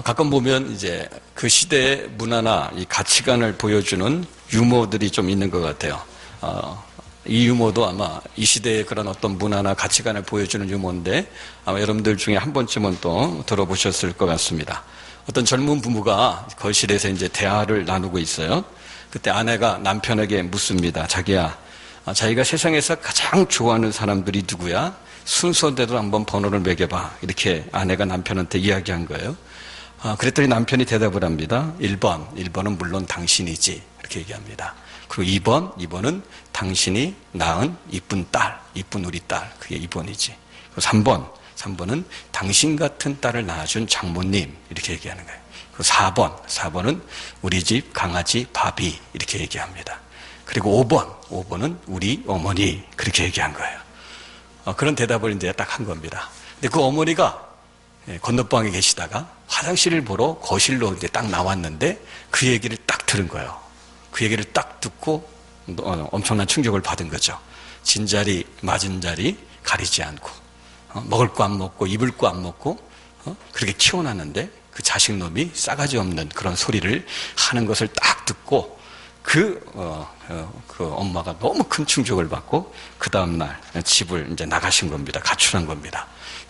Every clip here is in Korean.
가끔 보면 이제 그 시대의 문화나 이 가치관을 보여주는 유머들이 좀 있는 것 같아요. 이 유머도 아마 이 시대의 그런 어떤 문화나 가치관을 보여주는 유머인데 아마 여러분들 중에 한 번쯤은 또 들어보셨을 것 같습니다. 어떤 젊은 부부가 거실에서 이제 대화를 나누고 있어요. 그때 아내가 남편에게 묻습니다. 자기야, 자기가 세상에서 가장 좋아하는 사람들이 누구야? 순서대로 한번 번호를 매겨봐. 이렇게 아내가 남편한테 이야기한 거예요. 그랬더니 남편이 대답을 합니다. 1번은 물론 당신이지. 이렇게 얘기합니다. 그리고 2번은 당신이 낳은 이쁜 딸, 이쁜 우리 딸. 그게 2번이지. 그리고 3번은 당신 같은 딸을 낳아준 장모님. 이렇게 얘기하는 거예요. 그리고 4번은 우리 집 강아지 바비. 이렇게 얘기합니다. 그리고 5번은 우리 어머니. 그렇게 얘기한 거예요. 그런 대답을 이제 딱 한 겁니다. 근데 그 어머니가 건너방에 계시다가 화장실을 보러 거실로 이제 딱 나왔는데 그 얘기를 딱 들은 거예요. 그 얘기를 딱 듣고 엄청난 충격을 받은 거죠. 진자리, 맞은 자리 가리지 않고 먹을 거 안 먹고 입을 거 안 먹고 그렇게 키워놨는데 그 자식놈이 싸가지 없는 그런 소리를 하는 것을 딱 듣고 그 엄마가 너무 큰 충격을 받고 그 다음날 집을 이제 나가신 겁니다. 가출한 겁니다.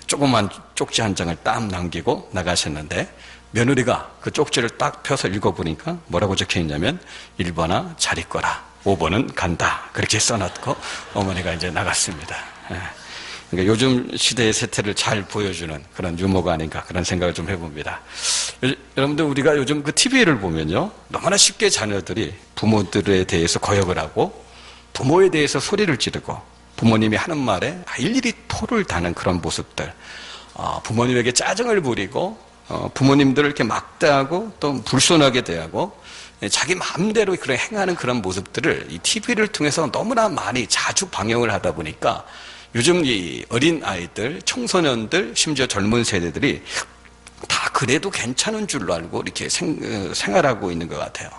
조그만 쪽지 한 장을 딱 남기고 나가셨는데 며느리가 그 쪽지를 딱 펴서 읽어보니까 뭐라고 적혀있냐면 1번아 잘 있거라, 5번은 간다. 그렇게 써놨고 어머니가 이제 나갔습니다. 그러니까 요즘 시대의 세태를 잘 보여주는 그런 유머가 아닌가 그런 생각을 좀 해봅니다. 여러분들 우리가 요즘 그 TV를 보면요 너무나 쉽게 자녀들이 부모들에 대해서 거역을 하고 부모에 대해서 소리를 지르고 부모님이 하는 말에 일일이 토를 다는 그런 모습들, 부모님에게 짜증을 부리고 부모님들을 이렇게 막대하고 또 불손하게 대하고 자기 마음대로 그런 행하는 그런 모습들을 이 TV를 통해서 너무나 많이 자주 방영을 하다 보니까 요즘 이 어린 아이들, 청소년들, 심지어 젊은 세대들이 다 그래도 괜찮은 줄로 알고 이렇게 생활하고 있는 것 같아요.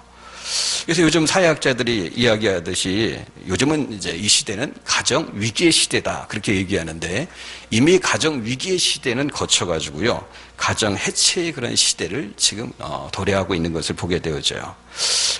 그래서 요즘 사회학자들이 이야기하듯이 요즘은 이제 이 시대는 가정 위기의 시대다 그렇게 얘기하는데 이미 가정 위기의 시대는 거쳐가지고요 가정 해체의 그런 시대를 지금 도래하고 있는 것을 보게 되어져요.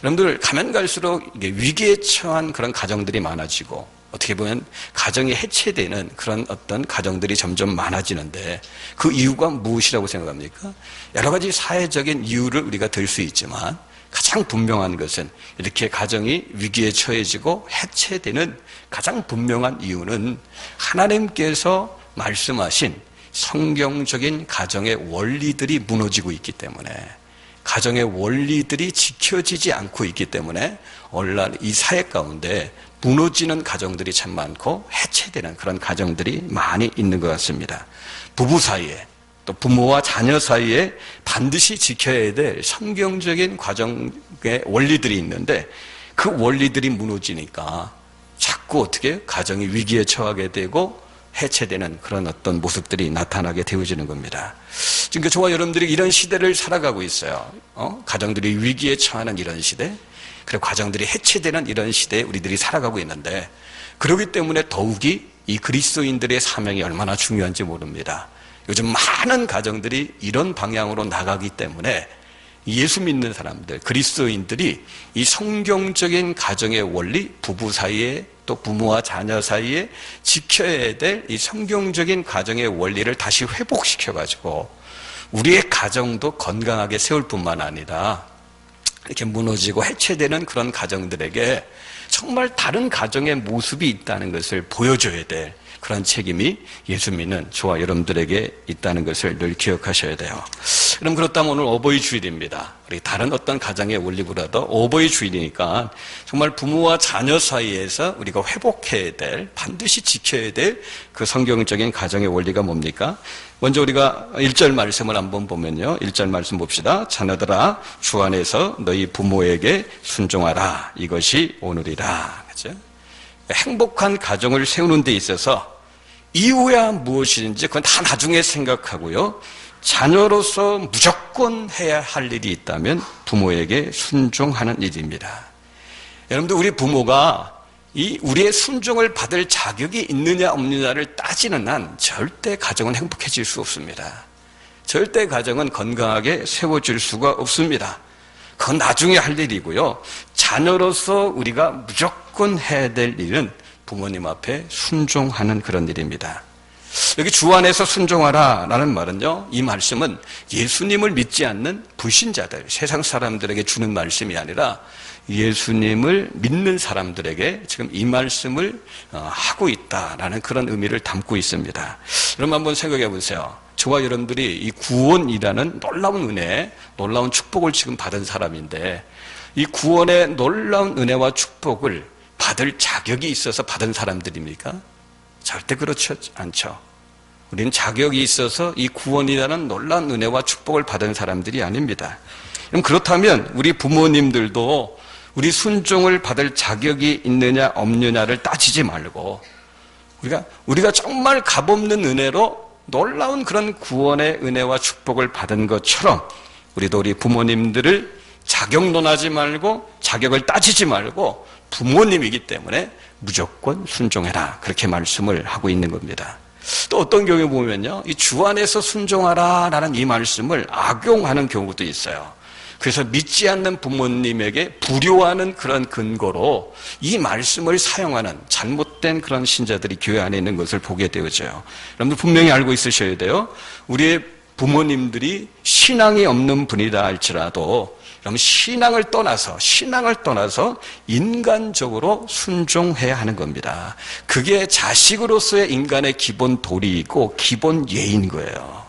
여러분들 가면 갈수록 이게 위기에 처한 그런 가정들이 많아지고 어떻게 보면 가정이 해체되는 그런 어떤 가정들이 점점 많아지는데 그 이유가 무엇이라고 생각합니까? 여러 가지 사회적인 이유를 우리가 들 수 있지만 가장 분명한 것은 이렇게 가정이 위기에 처해지고 해체되는 가장 분명한 이유는 하나님께서 말씀하신 성경적인 가정의 원리들이 무너지고 있기 때문에 가정의 원리들이 지켜지지 않고 있기 때문에 오늘날 이 사회 가운데 무너지는 가정들이 참 많고 해체되는 그런 가정들이 많이 있는 것 같습니다. 부부 사이에 또 부모와 자녀 사이에 반드시 지켜야 될 성경적인 가정의 원리들이 있는데 그 원리들이 무너지니까 자꾸 어떻게 가정이 위기에 처하게 되고 해체되는 그런 어떤 모습들이 나타나게 되어지는 겁니다. 지금 저와 여러분들이 이런 시대를 살아가고 있어요. 가정들이 위기에 처하는 이런 시대, 그리고 가정들이 해체되는 이런 시대에 우리들이 살아가고 있는데 그렇기 때문에 더욱이 이 그리스도인들의 사명이 얼마나 중요한지 모릅니다. 요즘 많은 가정들이 이런 방향으로 나가기 때문에 예수 믿는 사람들, 그리스도인들이 이 성경적인 가정의 원리, 부부 사이에 또 부모와 자녀 사이에 지켜야 될 이 성경적인 가정의 원리를 다시 회복시켜가지고 우리의 가정도 건강하게 세울 뿐만 아니라 이렇게 무너지고 해체되는 그런 가정들에게 정말 다른 가정의 모습이 있다는 것을 보여줘야 될 그런 책임이 예수 믿는 저와 여러분들에게 있다는 것을 늘 기억하셔야 돼요. 그럼 그렇다면 오늘 어버이 주일입니다. 우리 다른 어떤 가정의 원리보다도 어버이 주일이니까 정말 부모와 자녀 사이에서 우리가 회복해야 될, 반드시 지켜야 될 그 성경적인 가정의 원리가 뭡니까? 먼저 우리가 1절 말씀을 한번 보면요. 1절 말씀 봅시다. 자녀들아, 주 안에서 너희 부모에게 순종하라. 이것이 오늘이라. 그죠? 행복한 가정을 세우는 데 있어서 이유야 무엇인지 그건 다 나중에 생각하고요. 자녀로서 무조건 해야 할 일이 있다면 부모에게 순종하는 일입니다. 여러분들 우리 부모가 우리의 순종을 받을 자격이 있느냐 없느냐를 따지는 한 절대 가정은 행복해질 수 없습니다. 절대 가정은 건강하게 세워질 수가 없습니다. 그건 나중에 할 일이고요. 자녀로서 우리가 무조건 해야 될 일은 부모님 앞에 순종하는 그런 일입니다. 여기 주 안에서 순종하라 라는 말은요, 이 말씀은 예수님을 믿지 않는 불신자들, 세상 사람들에게 주는 말씀이 아니라 예수님을 믿는 사람들에게 지금 이 말씀을 하고 있다라는 그런 의미를 담고 있습니다. 여러분 한번 생각해 보세요. 저와 여러분들이 이 구원이라는 놀라운 은혜, 놀라운 축복을 지금 받은 사람인데, 이 구원의 놀라운 은혜와 축복을 받을 자격이 있어서 받은 사람들입니까? 절대 그렇지 않죠. 우리는 자격이 있어서 이 구원이라는 놀라운 은혜와 축복을 받은 사람들이 아닙니다. 그럼 그렇다면 우리 부모님들도 우리 순종을 받을 자격이 있느냐 없느냐를 따지지 말고, 우리가 정말 값없는 은혜로 놀라운 그런 구원의 은혜와 축복을 받은 것처럼 우리도 우리 부모님들을 자격론하지 말고 자격을 따지지 말고 부모님이기 때문에 무조건 순종해라, 그렇게 말씀을 하고 있는 겁니다. 또 어떤 경우에 보면요, 이 주 안에서 순종하라 라는 이 말씀을 악용하는 경우도 있어요. 그래서 믿지 않는 부모님에게 불효하는 그런 근거로 이 말씀을 사용하는 잘못된 그런 신자들이 교회 안에 있는 것을 보게 되어져요. 여러분들 분명히 알고 있으셔야 돼요. 우리의 부모님들이 신앙이 없는 분이다 할지라도 그럼 신앙을 떠나서 인간적으로 순종해야 하는 겁니다. 그게 자식으로서의 인간의 기본 도리이고 기본 예인 거예요.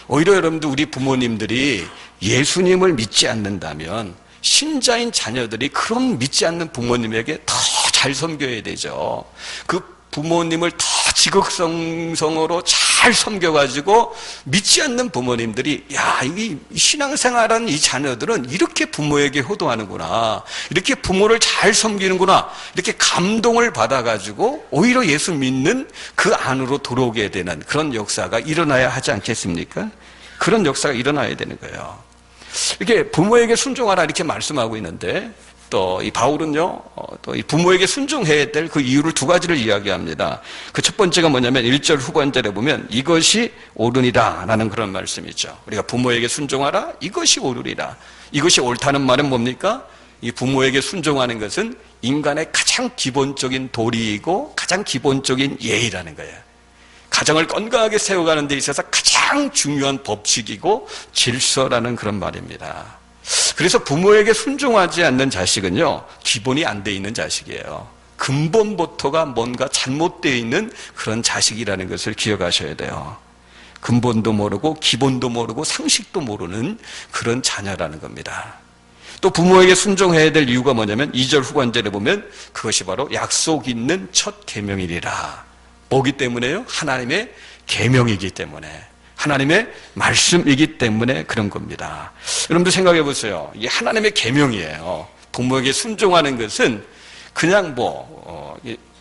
오히려 여러분들 우리 부모님들이 예수님을 믿지 않는다면 신자인 자녀들이 그런 믿지 않는 부모님에게 더 잘 섬겨야 되죠. 그 부모님을 더 지극성성으로 잘 섬겨가지고 믿지 않는 부모님들이, 야, 이 신앙생활한 이 자녀들은 이렇게 부모에게 효도하는구나, 이렇게 부모를 잘 섬기는구나, 이렇게 감동을 받아가지고 오히려 예수 믿는 그 안으로 들어오게 되는 그런 역사가 일어나야 하지 않겠습니까? 그런 역사가 일어나야 되는 거예요. 이렇게 부모에게 순종하라 이렇게 말씀하고 있는데, 또 이 바울은요, 또 이 부모에게 순종해야 될 그 이유를 두 가지를 이야기합니다. 그 첫 번째가 뭐냐면 1절 후반절에 보면 이것이 옳으니라 라는 그런 말씀이죠. 우리가 부모에게 순종하라, 이것이 옳으리라. 이것이 옳다는 말은 뭡니까? 이 부모에게 순종하는 것은 인간의 가장 기본적인 도리이고 가장 기본적인 예의라는 거예요. 가정을 건강하게 세워가는 데 있어서 가장 중요한 법칙이고 질서라는 그런 말입니다. 그래서 부모에게 순종하지 않는 자식은요, 기본이 안 돼 있는 자식이에요. 근본부터가 뭔가 잘못되어 있는 그런 자식이라는 것을 기억하셔야 돼요. 근본도 모르고 기본도 모르고 상식도 모르는 그런 자녀라는 겁니다. 또 부모에게 순종해야 될 이유가 뭐냐면 2절 후반절에 보면 그것이 바로 약속 있는 첫 계명이리라. 뭐기 때문에요? 하나님의 계명이기 때문에, 하나님의 말씀이기 때문에 그런 겁니다. 여러분들 생각해 보세요. 이게 하나님의 계명이에요. 부모에게 순종하는 것은 그냥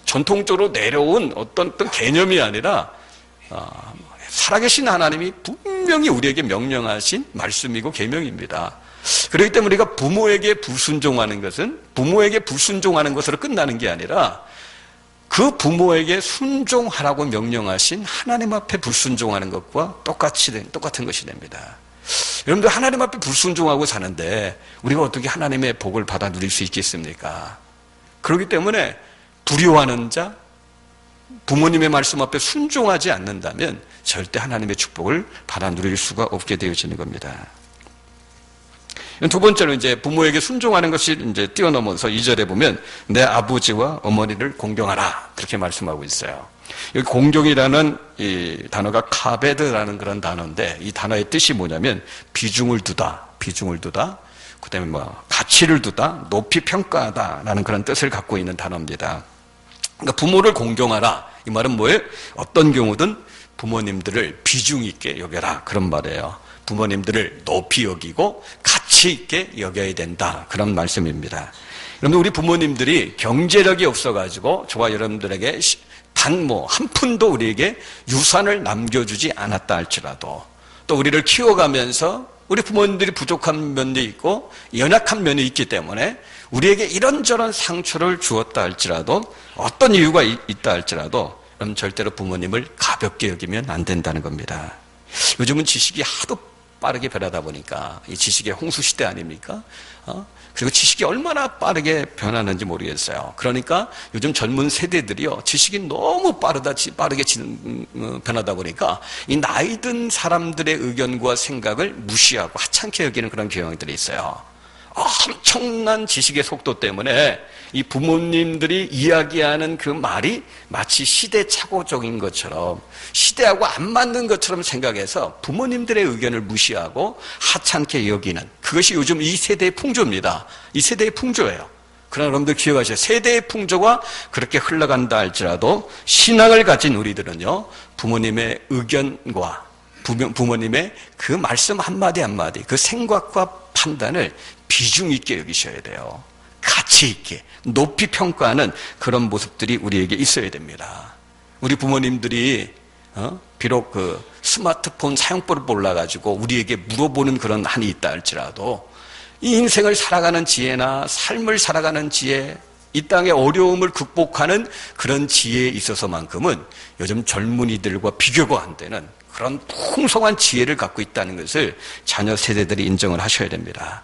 전통적으로 내려온 어떤 개념이 아니라 살아계신 하나님이 분명히 우리에게 명령하신 말씀이고 계명입니다. 그렇기 때문에 우리가 부모에게 불순종하는 것으로 끝나는 게 아니라 그 부모에게 순종하라고 명령하신 하나님 앞에 불순종하는 것과 똑같은 것이 됩니다. 여러분들 하나님 앞에 불순종하고 사는데 우리가 어떻게 하나님의 복을 받아 누릴 수 있겠습니까? 그렇기 때문에 불효하는 자, 부모님의 말씀 앞에 순종하지 않는다면 절대 하나님의 축복을 받아 누릴 수가 없게 되어지는 겁니다. 두 번째로 이제 부모에게 순종하는 것이 이제 뛰어넘어서 2절에 보면 내 아버지와 어머니를 공경하라, 그렇게 말씀하고 있어요. 여기 공경이라는 이 단어가 카베드라는 그런 단어인데, 이 단어의 뜻이 뭐냐면 비중을 두다, 그다음에 가치를 두다, 높이 평가하다라는 그런 뜻을 갖고 있는 단어입니다. 그러니까 부모를 공경하라, 이 말은 뭐예요? 어떤 경우든 부모님들을 비중 있게 여겨라, 그런 말이에요. 부모님들을 높이 여기고 가치 있게 여겨야 된다, 그런 말씀입니다. 여러분, 우리 부모님들이 경제력이 없어가지고 저와 여러분들에게 단 한 푼도 우리에게 유산을 남겨주지 않았다 할지라도, 또 우리를 키워가면서 우리 부모님들이 부족한 면이 있고 연약한 면이 있기 때문에 우리에게 이런저런 상처를 주었다 할지라도, 어떤 이유가 있다 할지라도, 그럼 절대로 부모님을 가볍게 여기면 안 된다는 겁니다. 요즘은 지식이 하도 빠르게 변하다 보니까 이 지식의 홍수 시대 아닙니까? 그리고 지식이 얼마나 빠르게 변하는지 모르겠어요. 그러니까 요즘 젊은 세대들이요, 지식이 너무 빠르게 변하다 보니까 이 나이 든 사람들의 의견과 생각을 무시하고 하찮게 여기는 그런 경향들이 있어요. 엄청난 지식의 속도 때문에 이 부모님들이 이야기하는 그 말이 마치 시대착오적인 것처럼, 시대하고 안 맞는 것처럼 생각해서 부모님들의 의견을 무시하고 하찮게 여기는, 그것이 요즘 이 세대의 풍조입니다. 이 세대의 풍조예요. 그러나 여러분들 기억하세요. 세대의 풍조가 그렇게 흘러간다 할지라도 신앙을 가진 우리들은요, 부모님의 의견과 부모님의 그 말씀 한마디 한마디, 그 생각과 판단을 비중 있게 여기셔야 돼요. 가치 있게 높이 평가하는 그런 모습들이 우리에게 있어야 됩니다. 우리 부모님들이 비록 그 스마트폰 사용법을 몰라가지고 우리에게 물어보는 그런 한이 있다 할지라도 이 인생을 살아가는 지혜나 삶을 살아가는 지혜, 이 땅의 어려움을 극복하는 그런 지혜에 있어서만큼은 요즘 젊은이들과 비교가 안 되는 그런 풍성한 지혜를 갖고 있다는 것을 자녀 세대들이 인정을 하셔야 됩니다.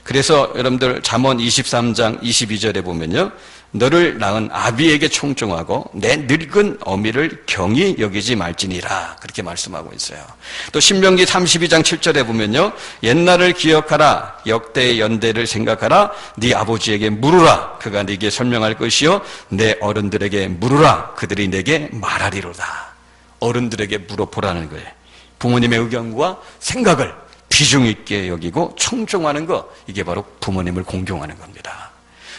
그래서 여러분들 잠언 23장 22절에 보면요, 너를 낳은 아비에게 청종하고 내 늙은 어미를 경히 여기지 말지니라, 그렇게 말씀하고 있어요. 또 신명기 32장 7절에 보면요, 옛날을 기억하라, 역대의 연대를 생각하라, 네 아버지에게 물으라, 그가 네게 설명할 것이요 내 어른들에게 물으라, 그들이 내게 말하리로다. 어른들에게 물어보라는 거예요. 부모님의 의견과 생각을 비중 있게 여기고 청종하는 것, 이게 바로 부모님을 공경하는 겁니다.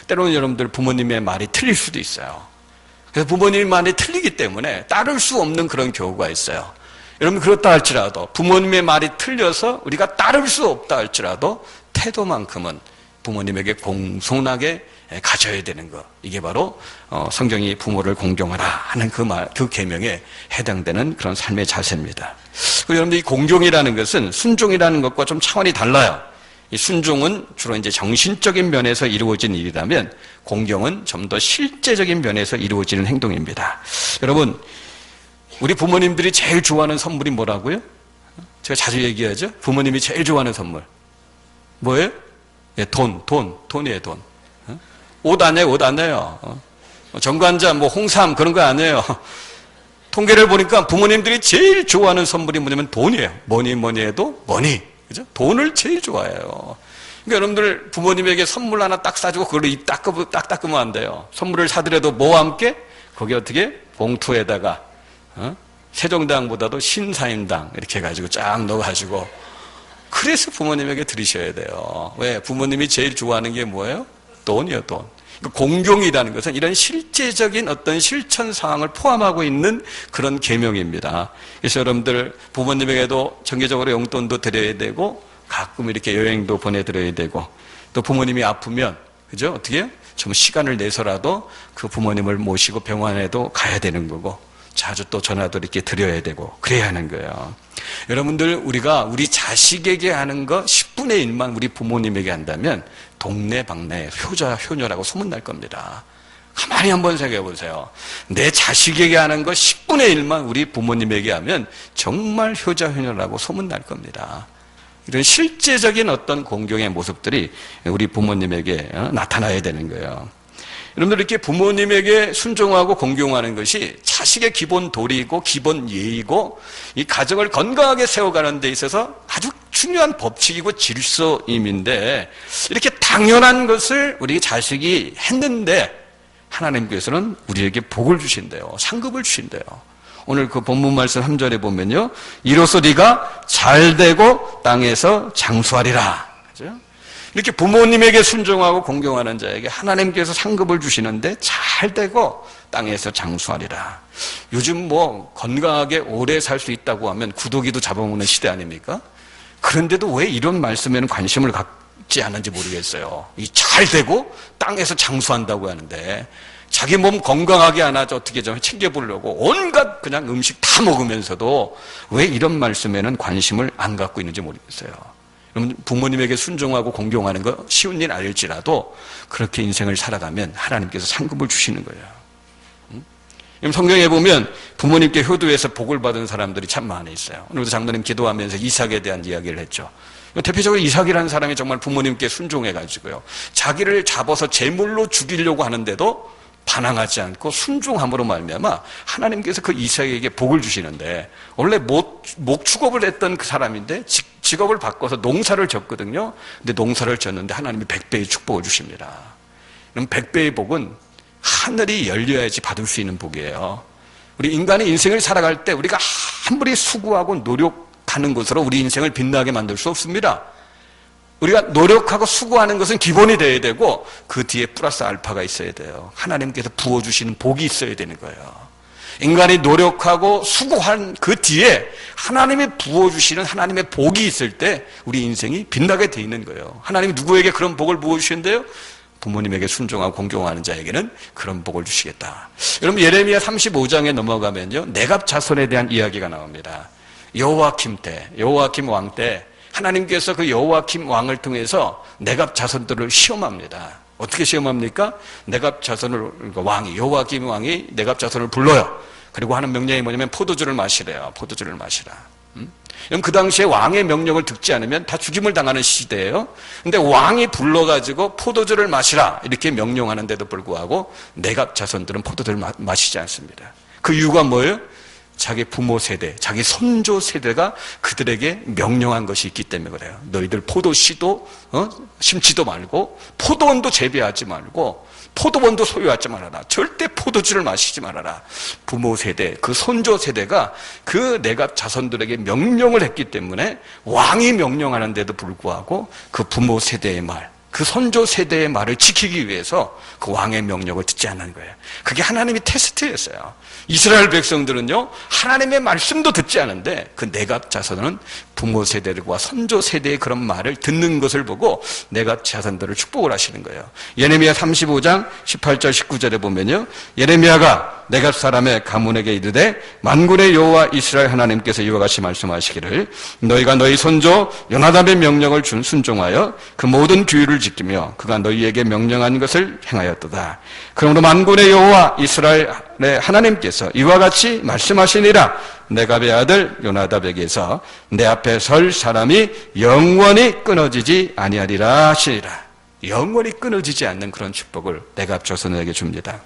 때로는 여러분들 부모님의 말이 틀릴 수도 있어요. 그래서 부모님의 말이 틀리기 때문에 따를 수 없는 그런 경우가 있어요. 여러분 그렇다 할지라도, 부모님의 말이 틀려서 우리가 따를 수 없다 할지라도 태도만큼은 부모님에게 공손하게 가져야 되는 것, 이게 바로 성경이 부모를 공경하라 하는 그 계명에 해당되는 그런 삶의 자세입니다. 그리고 여러분들 이 공경이라는 것은 순종이라는 것과 좀 차원이 달라요. 이 순종은 주로 이제 정신적인 면에서 이루어진 일이라면 공경은 좀 더 실제적인 면에서 이루어지는 행동입니다. 여러분, 우리 부모님들이 제일 좋아하는 선물이 뭐라고요? 제가 자주 얘기하죠. 부모님이 제일 좋아하는 선물 뭐예요? 예, 돈이에요, 돈. 옷 아니에요, 옷 아니에요. 정관자, 홍삼 그런 거 아니에요. 통계를 보니까 부모님들이 제일 좋아하는 선물이 뭐냐면 돈이에요. 뭐니 해도 머니. 그죠? 돈을 제일 좋아해요. 그러니까 여러분들 부모님에게 선물 하나 딱 사주고 그걸로 입 딱 닦으면 안 돼요. 선물을 사더라도 뭐와 함께? 거기 어떻게? 봉투에다가, 세종대왕보다도 신사임당 이렇게 해가지고 쫙 넣어가지고, 그래서 부모님에게 드리셔야 돼요. 왜? 부모님이 제일 좋아하는 게 뭐예요? 돈이요, 돈. 공경이라는 것은 이런 실제적인 어떤 실천 상황을 포함하고 있는 그런 계명입니다. 그래서 여러분들 부모님에게도 정기적으로 용돈도 드려야 되고, 가끔 이렇게 여행도 보내드려야 되고, 또 부모님이 아프면, 그죠? 어떻게 해요? 좀 시간을 내서라도 그 부모님을 모시고 병원에도 가야 되는 거고, 자주 또 전화도 이렇게 드려야 되고, 그래야 하는 거예요. 여러분들, 우리가 우리 자식에게 하는 거 10분의 1만 우리 부모님에게 한다면 동네방네 효자, 효녀라고 소문날 겁니다. 가만히 한번 생각해 보세요. 내 자식에게 하는 거 10분의 1만 우리 부모님에게 하면 정말 효자, 효녀라고 소문날 겁니다. 이런 실제적인 어떤 공경의 모습들이 우리 부모님에게 나타나야 되는 거예요. 여러분들 이렇게 부모님에게 순종하고 공경하는 것이 자식의 기본 도리이고 기본 예의고 이 가정을 건강하게 세워가는 데 있어서 아주 중요한 법칙이고 질서임인데, 이렇게 당연한 것을 우리 자식이 했는데 하나님께서는 우리에게 복을 주신대요. 상급을 주신대요. 오늘 그 본문 말씀 3절에 보면요, 이로써 네가 잘되고 땅에서 장수하리라. 그죠? 이렇게 부모님에게 순종하고 공경하는 자에게 하나님께서 상급을 주시는데 잘되고 땅에서 장수하리라. 요즘 건강하게 오래 살 수 있다고 하면 구더기도 잡아먹는 시대 아닙니까? 그런데도 왜 이런 말씀에는 관심을 갖지 않는지 모르겠어요. 이 잘되고 땅에서 장수한다고 하는데 자기 몸 건강하게 하나 어떻게 좀 챙겨보려고 온갖 그냥 음식 다 먹으면서도 왜 이런 말씀에는 관심을 안 갖고 있는지 모르겠어요. 여러분, 부모님에게 순종하고 공경하는 거 쉬운 일 아닐지라도 그렇게 인생을 살아가면 하나님께서 상급을 주시는 거예요. 성경에 보면 부모님께 효도해서 복을 받은 사람들이 참 많이 있어요. 오늘도 장로님 기도하면서 이삭에 대한 이야기를 했죠. 대표적으로 이삭이라는 사람이 정말 부모님께 순종해가지고요, 자기를 잡아서 제물로 죽이려고 하는데도 반항하지 않고 순종함으로 말미암아 하나님께서 그 이삭에게 복을 주시는데, 원래 목축업을 했던 그 사람인데 직업을 바꿔서 농사를 졌거든요. 근데 농사를 졌는데 하나님이 100배의 축복을 주십니다. 그럼 100배의 복은 하늘이 열려야지 받을 수 있는 복이에요. 우리 인간의 인생을 살아갈 때 우리가 아무리 수고하고 노력하는 것으로 우리 인생을 빛나게 만들 수 없습니다. 우리가 노력하고 수고하는 것은 기본이 되어야 되고, 그 뒤에 플러스 알파가 있어야 돼요. 하나님께서 부어주시는 복이 있어야 되는 거예요. 인간이 노력하고 수고한 그 뒤에 하나님이 부어주시는 하나님의 복이 있을 때 우리 인생이 빛나게 돼 있는 거예요. 하나님이 누구에게 그런 복을 부어주시는데요? 부모님에게 순종하고 공경하는 자에게는 그런 복을 주시겠다. 여러분, 예레미야 35장에 넘어가면요, 내갑 자손에 대한 이야기가 나옵니다. 여호와킴 왕 때 하나님께서 그 여호와킴 왕을 통해서 내갑 자손들을 시험합니다. 어떻게 시험합니까? 내갑 자손을, 여호와킴 왕이 내갑 자손을 불러요. 그리고 하는 명령이 뭐냐면 포도주를 마시래요. 포도주를 마시라. 그럼 그 당시에 왕의 명령을 듣지 않으면 다 죽임을 당하는 시대예요. 근데 왕이 불러가지고 포도주를 마시라 이렇게 명령하는데도 불구하고 내갑 자손들은 포도주를 마시지 않습니다. 그 이유가 뭐예요? 자기 부모 세대, 자기 선조 세대가 그들에게 명령한 것이 있기 때문에 그래요. 너희들 포도씨도 심지도 말고, 포도원도 재배하지 말고, 포도원도 소유하지 말아라. 절대 포도주를 마시지 말아라. 부모 세대, 그 선조 세대가 그 내갑 자손들에게 명령을 했기 때문에 왕이 명령하는데도 불구하고 그 부모 세대의 말, 그 선조 세대의 말을 지키기 위해서 그 왕의 명령을 듣지 않는 거예요. 그게 하나님이 테스트였어요. 이스라엘 백성들은요, 하나님의 말씀도 듣지 않은데 그 내갑 자손은 부모 세대들과 선조 세대의 그런 말을 듣는 것을 보고 내갑 자손들을 축복을 하시는 거예요. 예레미야 35장 18절 19절에 보면요, 예레미야가 내갑 사람의 가문에게 이르되 만군의 여호와 이스라엘 하나님께서 이와 같이 말씀하시기를 너희가 너희 선조 요나답의 명령을 순종하여 그 모든 규율을 지키며 그가 너희에게 명령한 것을 행하였도다. 그러므로 만군의 여호와 이스라엘의 하나님께서 이와 같이 말씀하시니라. 내갑의 아들 요나답에게서 내 앞에 설 사람이 영원히 끊어지지 아니하리라 하시니라. 영원히 끊어지지 않는 그런 축복을 내갑 자손에게 줍니다.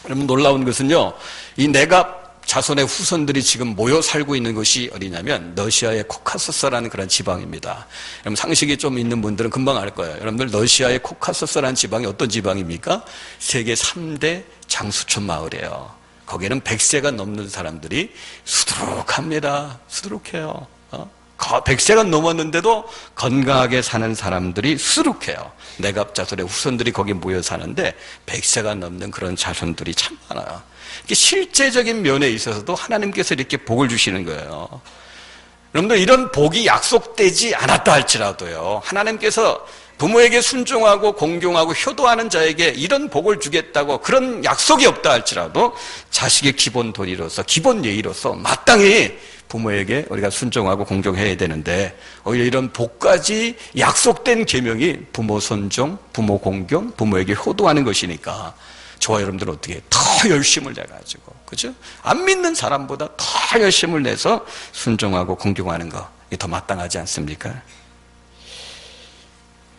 여러분, 놀라운 것은요, 이 내갑 자손의 후손들이 지금 모여 살고 있는 것이 어디냐면 러시아의 코카소스라는 그런 지방입니다. 여러분, 상식이 좀 있는 분들은 금방 알 거예요. 여러분들, 러시아의 코카소스라는 지방이 어떤 지방입니까? 세계 3대 장수촌 마을이에요. 거기에는 100세가 넘는 사람들이 수두룩합니다. 수두룩해요. 100세가 넘었는데도 건강하게 사는 사람들이 수두룩해요. 내갑 자손의 후손들이 거기 모여 사는데 100세가 넘는 그런 자손들이 참 많아요. 실제적인 면에 있어서도 하나님께서 이렇게 복을 주시는 거예요. 여러분들, 이런 복이 약속되지 않았다 할지라도요, 하나님께서 부모에게 순종하고 공경하고 효도하는 자에게 이런 복을 주겠다고 그런 약속이 없다 할지라도 자식의 기본 도리로서, 기본 예의로서 마땅히 부모에게 우리가 순종하고 공경해야 되는데, 오히려 이런 복까지 약속된 계명이 부모 순종, 부모 공경, 부모에게 효도하는 것이니까 저와 여러분들은 어떻게 더 열심을 내가지고, 그죠? 안 믿는 사람보다 더 열심을 내서 순종하고 공경하는 거, 이게 더 마땅하지 않습니까?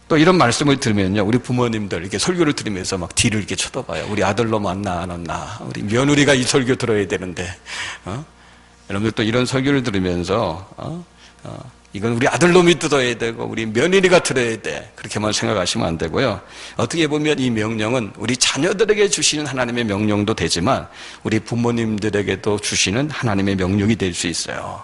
또 이런 말씀을 들으면요, 우리 부모님들 이렇게 설교를 들으면서 막 뒤를 이렇게 쳐다봐요. 우리 아들로 만나 안 왔나? 우리 며느리가 이 설교 들어야 되는데, 여러분들 또 이런 설교를 들으면서 이건 우리 아들놈이 들어야 되고 우리 며느리가 들어야 돼, 그렇게만 생각하시면 안 되고요. 어떻게 보면 이 명령은 우리 자녀들에게 주시는 하나님의 명령도 되지만 우리 부모님들에게도 주시는 하나님의 명령이 될 수 있어요.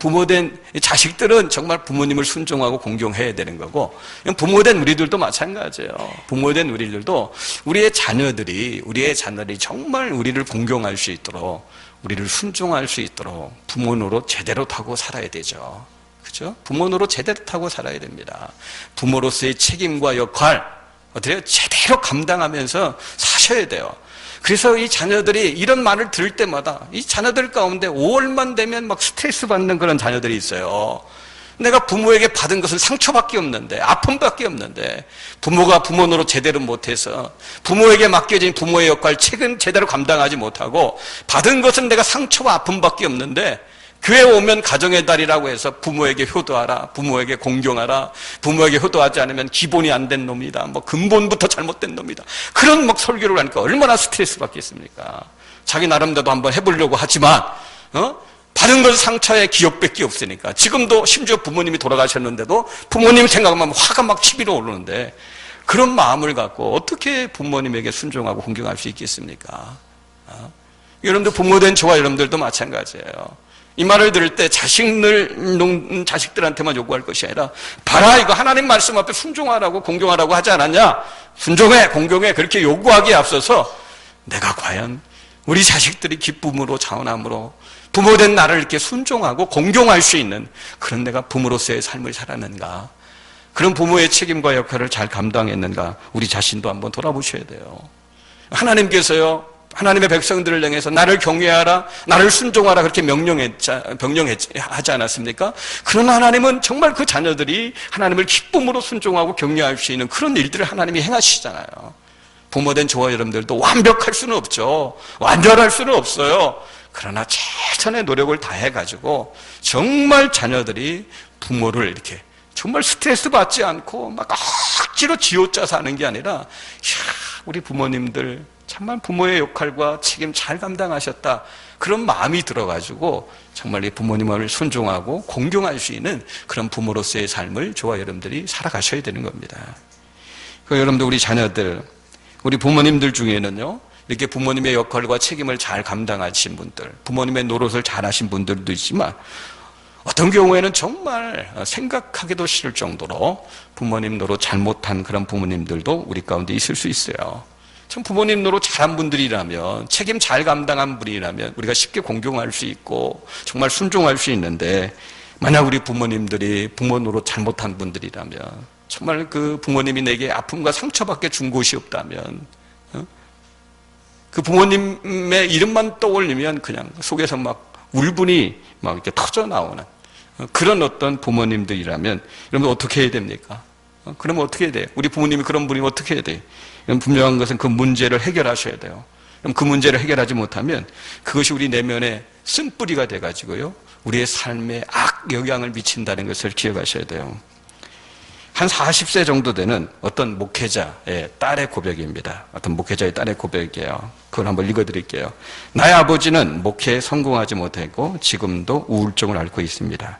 부모된 자식들은 정말 부모님을 순종하고 공경해야 되는 거고, 부모된 우리들도 마찬가지예요. 부모된 우리들도 우리의 자녀들이 정말 우리를 공경할 수 있도록, 우리를 순종할 수 있도록 부모 노릇 제대로 타고 살아야 되죠. 그죠? 부모 노릇 제대로 타고 살아야 됩니다. 부모로서의 책임과 역할, 어때요? 제대로 감당하면서 사셔야 돼요. 그래서 이 자녀들이 이런 말을 들을 때마다 이 자녀들 가운데 5월만 되면 막 스트레스 받는 그런 자녀들이 있어요. 내가 부모에게 받은 것은 상처밖에 없는데, 아픔밖에 없는데, 부모가 부모 노릇 제대로 못해서 부모에게 맡겨진 부모의 역할 책은 제대로 감당하지 못하고 받은 것은 내가 상처와 아픔밖에 없는데, 교회 오면 가정의 달이라고 해서 부모에게 효도하라, 부모에게 공경하라, 부모에게 효도하지 않으면 기본이 안 된 놈이다, 뭐 근본부터 잘못된 놈이다, 그런 막 설교를 하니까 얼마나 스트레스 받겠습니까? 자기 나름대로 한번 해보려고 하지만 받은 건 상처의 기억밖에 없으니까. 지금도 심지어 부모님이 돌아가셨는데도 부모님 생각하면 화가 막 치밀어 오르는데, 그런 마음을 갖고 어떻게 부모님에게 순종하고 공경할 수 있겠습니까? 여러분들 부모 된 저와 여러분들도 마찬가지예요. 이 말을 들을 때 자식들한테만 요구할 것이 아니라, 봐라, 이거 하나님 말씀 앞에 순종하라고 공경하라고 하지 않았냐? 순종해, 공경해, 그렇게 요구하기에 앞서서 내가 과연 우리 자식들이 기쁨으로 자원함으로 부모된 나를 이렇게 순종하고 공경할 수 있는 그런 내가 부모로서의 삶을 살았는가, 그런 부모의 책임과 역할을 잘 감당했는가, 우리 자신도 한번 돌아보셔야 돼요. 하나님께서요, 하나님의 백성들을 향해서 나를 경외하라, 나를 순종하라, 그렇게 명령하지 않았습니까? 그런 하나님은 정말 그 자녀들이 하나님을 기쁨으로 순종하고 경외할 수 있는 그런 일들을 하나님이 행하시잖아요. 부모된 저와 여러분들도 완벽할 수는 없죠. 완전할 수는 없어요. 그러나 최선의 노력을 다해가지고 정말 자녀들이 부모를 이렇게 정말 스트레스 받지 않고 막 억지로 쥐어짜서 하는 게 아니라, 우리 부모님들 정말 부모의 역할과 책임 잘 감당하셨다, 그런 마음이 들어가지고 정말 이 부모님을 순종하고 공경할 수 있는 그런 부모로서의 삶을 저와 여러분들이 살아가셔야 되는 겁니다. 여러분들, 우리 자녀들, 우리 부모님들 중에는요, 이렇게 부모님의 역할과 책임을 잘 감당하신 분들, 부모님의 노릇을 잘 하신 분들도 있지만, 어떤 경우에는 정말 생각하기도 싫을 정도로 부모님 노릇 잘못한 그런 부모님들도 우리 가운데 있을 수 있어요. 참 부모님 노릇 잘한 분들이라면, 책임 잘 감당한 분이라면 우리가 쉽게 공경할 수 있고 정말 순종할 수 있는데, 만약 우리 부모님들이 부모 노릇 잘못한 분들이라면, 정말 그 부모님이 내게 아픔과 상처밖에 준 곳이 없다면, 그 부모님의 이름만 떠올리면 그냥 속에서 막 울분이 막 이렇게 터져 나오는 그런 어떤 부모님들이라면, 여러분 어떻게 해야 됩니까? 그러면 어떻게 해야 돼요? 우리 부모님이 그런 분이면 어떻게 해야 돼요? 분명한 것은 그 문제를 해결하셔야 돼요. 그럼 그 문제를 해결하지 못하면 그것이 우리 내면의 쓴뿌리가 돼가지고요, 우리의 삶에 악 영향을 미친다는 것을 기억하셔야 돼요. 한 40세 정도 되는 어떤 목회자의 딸의 고백입니다. 어떤 목회자의 딸의 고백이에요. 그걸 한번 읽어드릴게요. 나의 아버지는 목회에 성공하지 못했고 지금도 우울증을 앓고 있습니다.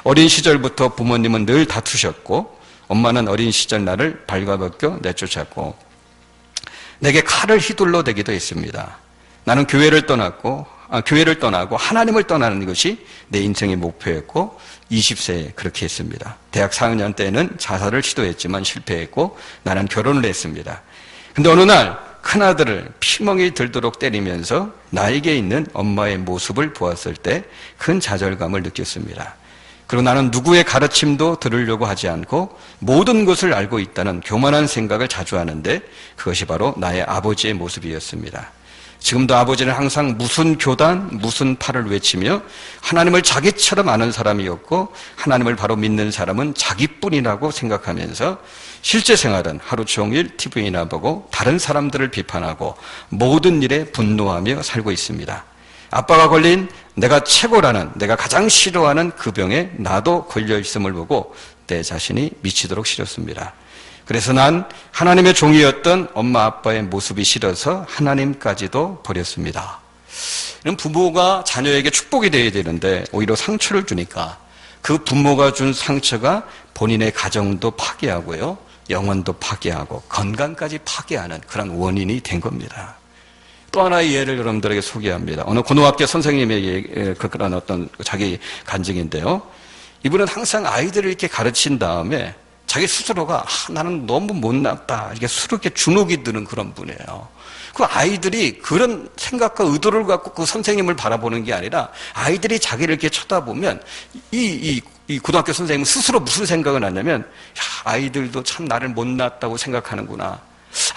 어린 시절부터 부모님은 늘 다투셨고, 엄마는 어린 시절 나를 발가벗겨 내쫓았고 내게 칼을 휘둘러 대기도 했습니다. 나는 교회를 떠나고 하나님을 떠나는 것이 내 인생의 목표였고 20세에 그렇게 했습니다. 대학 4학년 때는 자살을 시도했지만 실패했고 나는 결혼을 했습니다. 근데 어느 날 큰아들을 피멍이 들도록 때리면서 나에게 있는 엄마의 모습을 보았을 때 큰 좌절감을 느꼈습니다. 그리고 나는 누구의 가르침도 들으려고 하지 않고 모든 것을 알고 있다는 교만한 생각을 자주 하는데, 그것이 바로 나의 아버지의 모습이었습니다. 지금도 아버지는 항상 무슨 교단, 무슨 팔을 외치며 하나님을 자기처럼 아는 사람이었고, 하나님을 바로 믿는 사람은 자기뿐이라고 생각하면서 실제 생활은 하루 종일 TV나 보고 다른 사람들을 비판하고 모든 일에 분노하며 살고 있습니다. 아빠가 걸린 내가 최고라는, 내가 가장 싫어하는 그 병에 나도 걸려있음을 보고 내 자신이 미치도록 싫었습니다. 그래서 난 하나님의 종이었던 엄마 아빠의 모습이 싫어서 하나님까지도 버렸습니다. 이런 부모가 자녀에게 축복이 되어야 되는데 오히려 상처를 주니까 그 부모가 준 상처가 본인의 가정도 파괴하고요, 영혼도 파괴하고 건강까지 파괴하는 그런 원인이 된 겁니다. 또 하나의 예를 여러분들에게 소개합니다. 어느 고등학교 선생님의 그런 어떤 자기 간증인데요. 이분은 항상 아이들을 이렇게 가르친 다음에 자기 스스로가 나는 너무 못났다, 이렇게 스스로 이렇게 주눅이 드는 그런 분이에요. 그 아이들이 그런 생각과 의도를 갖고 그 선생님을 바라보는 게 아니라, 아이들이 자기를 이렇게 쳐다보면 이 고등학교 선생님은 스스로 무슨 생각을 하냐면, 아이들도 참 나를 못났다고 생각하는구나.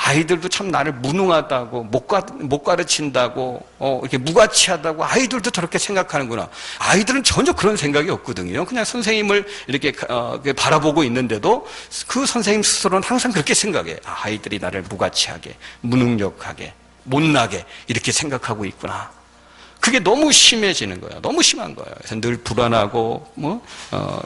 아이들도 참 나를 무능하다고, 못 가르친다고, 이렇게 무가치하다고 아이들도 저렇게 생각하는구나. 아이들은 전혀 그런 생각이 없거든요. 그냥 선생님을 이렇게 바라보고 있는데도 그 선생님 스스로는 항상 그렇게 생각해. 아이들이 나를 무가치하게, 무능력하게, 못나게 이렇게 생각하고 있구나. 그게 너무 심해지는 거예요. 너무 심한 거예요. 그래서 늘 불안하고,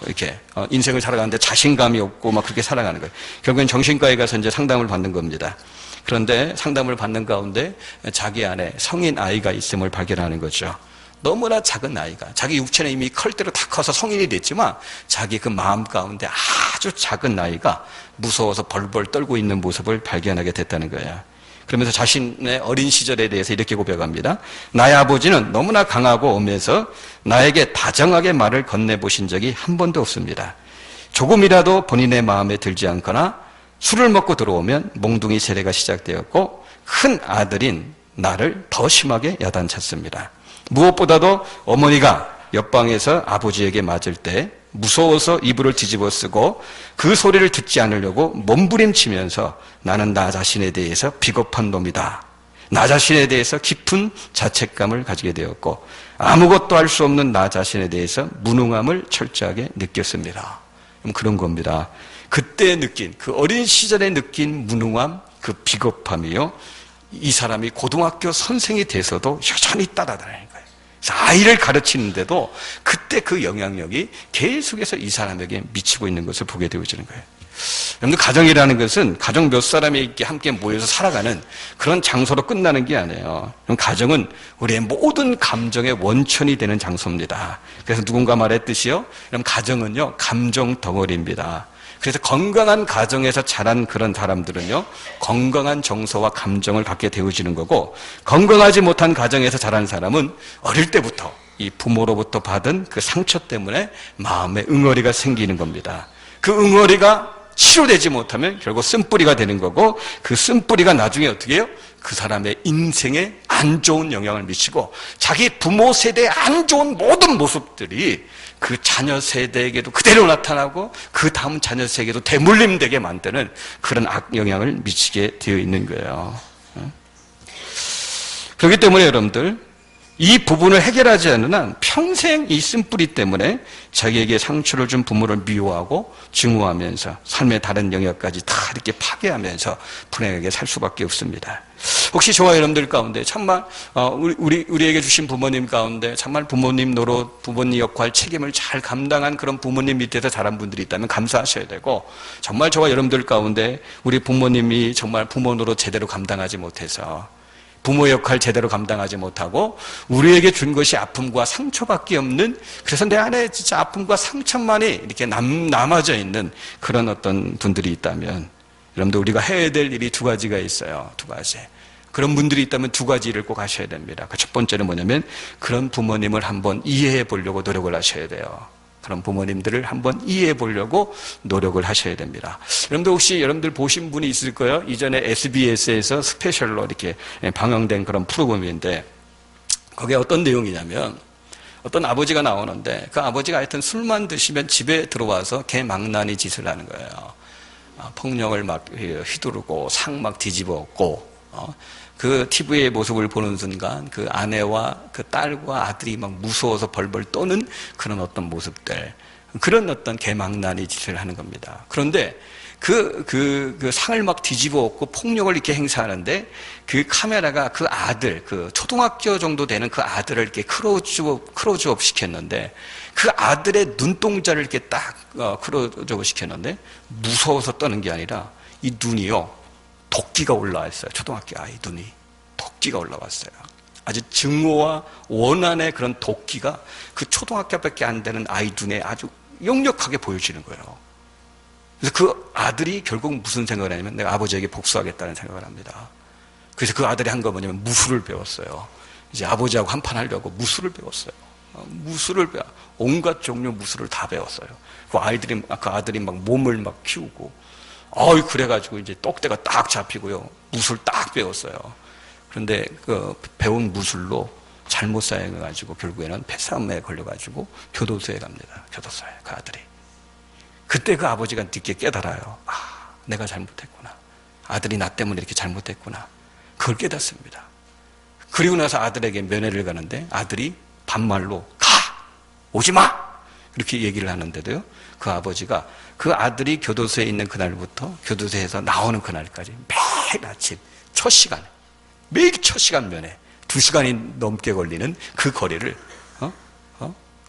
이렇게, 인생을 살아가는데 자신감이 없고, 막 그렇게 살아가는 거예요. 결국엔 정신과에 가서 이제 상담을 받는 겁니다. 그런데 상담을 받는 가운데 자기 안에 성인 아이가 있음을 발견하는 거죠. 너무나 작은 아이가, 자기 육체는 이미 클 대로 다 커서 성인이 됐지만, 자기 그 마음 가운데 아주 작은 아이가 무서워서 벌벌 떨고 있는 모습을 발견하게 됐다는 거예요. 그러면서 자신의 어린 시절에 대해서 이렇게 고백합니다. 나의 아버지는 너무나 강하고 엄해서 나에게 다정하게 말을 건네보신 적이 한 번도 없습니다. 조금이라도 본인의 마음에 들지 않거나 술을 먹고 들어오면 몽둥이 세례가 시작되었고 큰 아들인 나를 더 심하게 야단쳤습니다. 무엇보다도 어머니가 옆방에서 아버지에게 맞을 때 무서워서 이불을 뒤집어 쓰고 그 소리를 듣지 않으려고 몸부림치면서 나는 나 자신에 대해서 비겁한 놈이다. 나 자신에 대해서 깊은 자책감을 가지게 되었고 아무것도 할 수 없는 나 자신에 대해서 무능함을 철저하게 느꼈습니다. 그런 겁니다. 그때 느낀, 그 어린 시절에 느낀 무능함, 그 비겁함이요. 이 사람이 고등학교 선생이 돼서도 여전히 따라다니는 거예요. 그래서 아이를 가르치는데도 그때 그 영향력이 계속해서 이 사람에게 미치고 있는 것을 보게 되어지는 거예요. 여러분들, 가정이라는 것은 가정 몇 사람이 이렇게 함께 모여서 살아가는 그런 장소로 끝나는 게 아니에요. 가정은 우리의 모든 감정의 원천이 되는 장소입니다. 그래서 누군가 말했듯이요, 그럼 가정은요, 감정 덩어리입니다. 그래서 건강한 가정에서 자란 그런 사람들은요, 건강한 정서와 감정을 갖게 되어지는 거고, 건강하지 못한 가정에서 자란 사람은 어릴 때부터 이 부모로부터 받은 그 상처 때문에 마음에 응어리가 생기는 겁니다. 그 응어리가 치료되지 못하면 결국 쓴뿌리가 되는 거고, 그 쓴뿌리가 나중에 어떻게 해요? 그 사람의 인생에 안 좋은 영향을 미치고 자기 부모 세대의 안 좋은 모든 모습들이 그 자녀 세대에게도 그대로 나타나고 그 다음 자녀 세대에게도 대물림되게 만드는 그런 악영향을 미치게 되어 있는 거예요. 그렇기 때문에 여러분들, 이 부분을 해결하지 않는 한 평생 이 쓴뿌리 때문에 자기에게 상처를 준 부모를 미워하고 증오하면서 삶의 다른 영역까지 다 이렇게 파괴하면서 불행하게 살 수밖에 없습니다. 혹시 저와 여러분들 가운데 정말 우리에게 주신 부모님 가운데 정말 부모님 노릇, 부모님 역할, 책임을 잘 감당한 그런 부모님 밑에서 자란 분들이 있다면 감사하셔야 되고, 정말 저와 여러분들 가운데 우리 부모님이 정말 부모 노릇 제대로 감당하지 못해서 부모 역할 제대로 감당하지 못하고 우리에게 준 것이 아픔과 상처밖에 없는, 그래서 내 안에 진짜 아픔과 상처만이 이렇게 남아져 있는 그런 어떤 분들이 있다면, 여러분들, 우리가 해야 될 일이 두 가지가 있어요. 두 가지. 그런 분들이 있다면 두 가지 일을 꼭 하셔야 됩니다. 그 첫 번째는 뭐냐면, 그런 부모님을 한번 이해해 보려고 노력을 하셔야 돼요. 그런 부모님들을 한번 이해해 보려고 노력을 하셔야 됩니다. 여러분들, 혹시 여러분들 보신 분이 있을 거예요? 이전에 SBS에서 스페셜로 이렇게 방영된 그런 프로그램인데, 거기에 어떤 내용이냐면, 어떤 아버지가 나오는데, 그 아버지가 하여튼 술만 드시면 집에 들어와서 개망나니 짓을 하는 거예요. 폭력을 막 휘두르고 상 막 뒤집어 엎고, 그 TV의 모습을 보는 순간 그 아내와 그 딸과 아들이 막 무서워서 벌벌 떠는 그런 어떤 모습들, 그런 어떤 개망나니 짓을 하는 겁니다. 그런데 그 상을 막 뒤집어 엎고 폭력을 이렇게 행사하는데, 그 카메라가 그 아들, 그 초등학교 정도 되는 그 아들을 이렇게 크로즈업 시켰는데, 그 아들의 눈동자를 이렇게 딱 크로즈업 시켰는데, 무서워서 떠는 게 아니라 이 눈이요, 도끼가 올라왔어요. 초등학교 아이 눈이 도끼가 올라왔어요. 아주 증오와 원한의 그런 도끼가 그 초등학교밖에 안 되는 아이 눈에 아주 역력하게 보여지는 거예요. 그래서 그 아들이 결국 무슨 생각을 하냐면, 내가 아버지에게 복수하겠다는 생각을 합니다. 그래서 그 아들이 한 거 뭐냐면 무술을 배웠어요. 이제 아버지하고 한판 하려고 무술을 배웠어요. 온갖 종류 무술을 다 배웠어요. 그 아들이 막 몸을 막 키우고, 그래가지고 이제 똑대가 딱 잡히고요. 무술 딱 배웠어요. 그런데 그 배운 무술로 잘못 사용해가지고 결국에는 패싸움에 걸려가지고 교도소에 갑니다. 교도소에 그 아들이. 그때 그 아버지가 늦게 깨달아요. 내가 잘못했구나. 아들이 나 때문에 이렇게 잘못했구나. 그걸 깨닫습니다. 그리고 나서 아들에게 면회를 가는데 아들이 반말로 가! 오지 마! 이렇게 얘기를 하는데도요, 그 아버지가 그 아들이 교도소에 있는 그날부터 교도소에서 나오는 그날까지 매일 아침 첫 시간에, 매일 첫 시간 면회, 2시간이 넘게 걸리는 그 거리를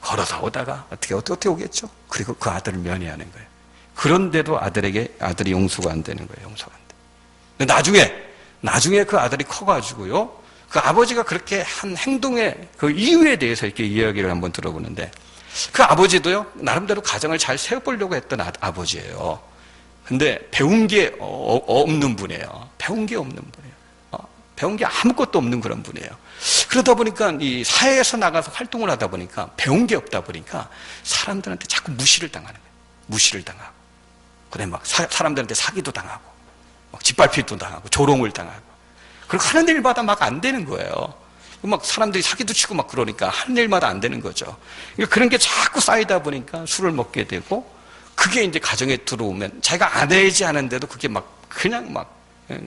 걸어서 오다가 어떻게 오겠죠? 그리고 그 아들을 면회하는 거예요. 그런데도 아들이 용서가 안 되는 거예요. 용서가 안 돼. 근데 나중에 그 아들이 커가지고요, 그 아버지가 그렇게 한 행동의 그 이유에 대해서 이렇게 이야기를 한번 들어보는데, 그 아버지도요, 나름대로 가정을 잘 세워보려고 했던 아버지예요. 근데 배운 게 없는 분이에요. 배운 게 없는 분이에요. 배운 게 아무것도 없는 그런 분이에요. 그러다 보니까 이 사회에서 나가서 활동을 하다 보니까 배운 게 없다 보니까 사람들한테 자꾸 무시를 당하는 거예요. 무시를 당하고. 그래, 막 사람들한테 사기도 당하고, 막 짓밟히도 당하고, 조롱을 당하고. 그리고 하는 일마다 막 안 되는 거예요. 막 사람들이 사기도 치고 막 그러니까 하는 일마다 안 되는 거죠. 그런 게 자꾸 쌓이다 보니까 술을 먹게 되고, 그게 이제 가정에 들어오면 자기가 아내이지 않은데도 그게 막 그냥 막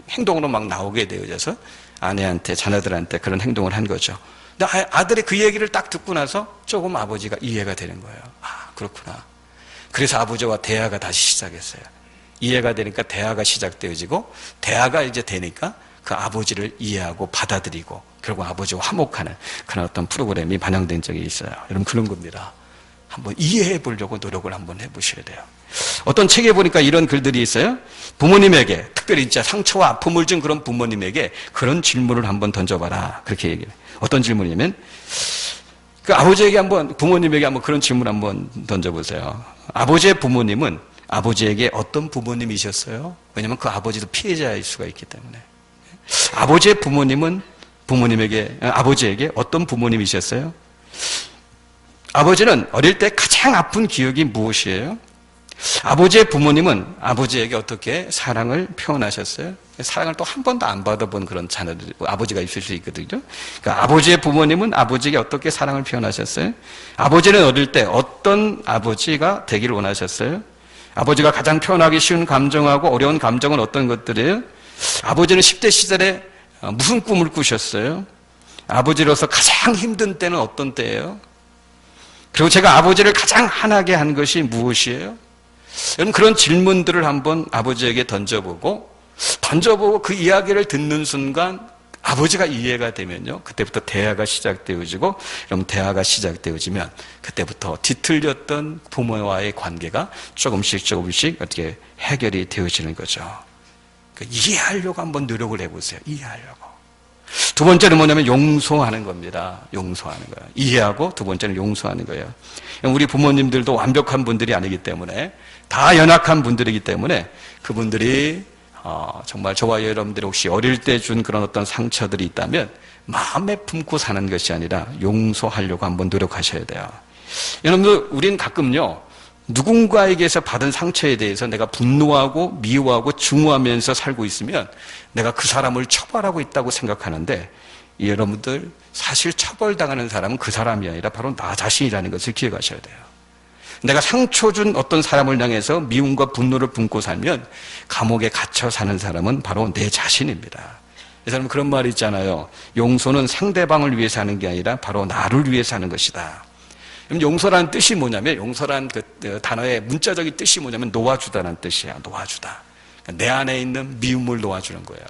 행동으로 막 나오게 되어져서 아내한테, 자녀들한테 그런 행동을 한 거죠. 근데 아들이 그 얘기를 딱 듣고 나서 조금 아버지가 이해가 되는 거예요. 아, 그렇구나. 그래서 아버지와 대화가 다시 시작했어요. 이해가 되니까 대화가 시작되어지고, 대화가 이제 되니까 그 아버지를 이해하고 받아들이고, 결국 아버지와 화목하는 그런 어떤 프로그램이 반영된 적이 있어요. 여러분, 그런 겁니다. 한번 이해해 보려고 노력을 한번 해보셔야 돼요. 어떤 책에 보니까 이런 글들이 있어요. 부모님에게, 특별히 진짜 상처와 아픔을 준 그런 부모님에게 그런 질문을 한번 던져봐라. 그렇게 얘기해요. 어떤 질문이냐면, 그 아버지에게 부모님에게 한번 그런 질문 한번 던져보세요. 아버지의 부모님은 아버지에게 어떤 부모님이셨어요? 왜냐하면 그 아버지도 피해자일 수가 있기 때문에. 아버지의 부모님은 아버지에게 어떤 부모님이셨어요? 아버지는 어릴 때 가장 아픈 기억이 무엇이에요? 아버지의 부모님은 아버지에게 어떻게 사랑을 표현하셨어요? 사랑을 또 한 번도 안 받아본 그런 자녀들, 아버지가 있을 수 있거든요. 그러니까 아버지의 부모님은 아버지에게 어떻게 사랑을 표현하셨어요? 아버지는 어릴 때 어떤 아버지가 되기를 원하셨어요? 아버지가 가장 표현하기 쉬운 감정하고 어려운 감정은 어떤 것들이에요? 아버지는 10대 시절에 무슨 꿈을 꾸셨어요? 아버지로서 가장 힘든 때는 어떤 때예요? 그리고 제가 아버지를 가장 화나게 한 것이 무엇이에요? 여러분, 그런 질문들을 한번 아버지에게 던져보고 그 이야기를 듣는 순간 아버지가 이해가 되면요, 그때부터 대화가 시작되어지고, 그럼 대화가 시작되어지면 그때부터 뒤틀렸던 부모와의 관계가 조금씩 어떻게 해결이 되어지는 거죠. 이해하려고 한번 노력을 해보세요. 이해하려고. 두 번째는 뭐냐면 용서하는 겁니다. 용서하는 거예요. 이해하고 두 번째는 용서하는 거예요. 우리 부모님들도 완벽한 분들이 아니기 때문에, 다 연약한 분들이기 때문에 그분들이 정말 저와 여러분들이 혹시 어릴 때 준 그런 어떤 상처들이 있다면 마음에 품고 사는 것이 아니라 용서하려고 한번 노력하셔야 돼요. 여러분들, 우린 가끔요, 누군가에게서 받은 상처에 대해서 내가 분노하고 미워하고 증오하면서 살고 있으면 내가 그 사람을 처벌하고 있다고 생각하는데, 여러분들, 사실 처벌당하는 사람은 그 사람이 아니라 바로 나 자신이라는 것을 기억하셔야 돼요. 내가 상처 준 어떤 사람을 향해서 미움과 분노를 품고 살면 감옥에 갇혀 사는 사람은 바로 내 자신입니다. 이 사람은 그런 말이 있잖아요. 용서는 상대방을 위해서 하는 게 아니라 바로 나를 위해서 하는 것이다. 용서라는 뜻이 뭐냐면, 용서라는 그 단어의 문자적인 뜻이 뭐냐면 놓아주다라는 뜻이야. 놓아주다. 그러니까 내 안에 있는 미움을 놓아주는 거예요.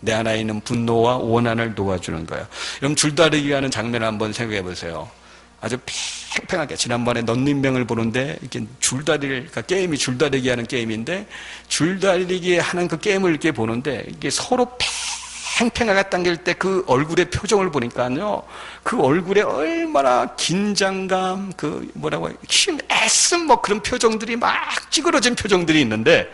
내 안에 있는 분노와 원한을 놓아주는 거예요. 여러분, 줄다리기 하는 장면을 한번 생각해 보세요. 아주 팽팽하게, 지난번에 넌닝맨을 보는데, 이렇게 그러니까 게임이 줄다리기 하는 게임인데, 줄다리기 하는 그 게임을 이렇게 보는데, 이게 서로 팽팽하게 당길 때 그 얼굴의 표정을 보니까요, 그 얼굴에 얼마나 긴장감, 힘, 애씀, 그런 표정들이 막 찌그러진 표정들이 있는데,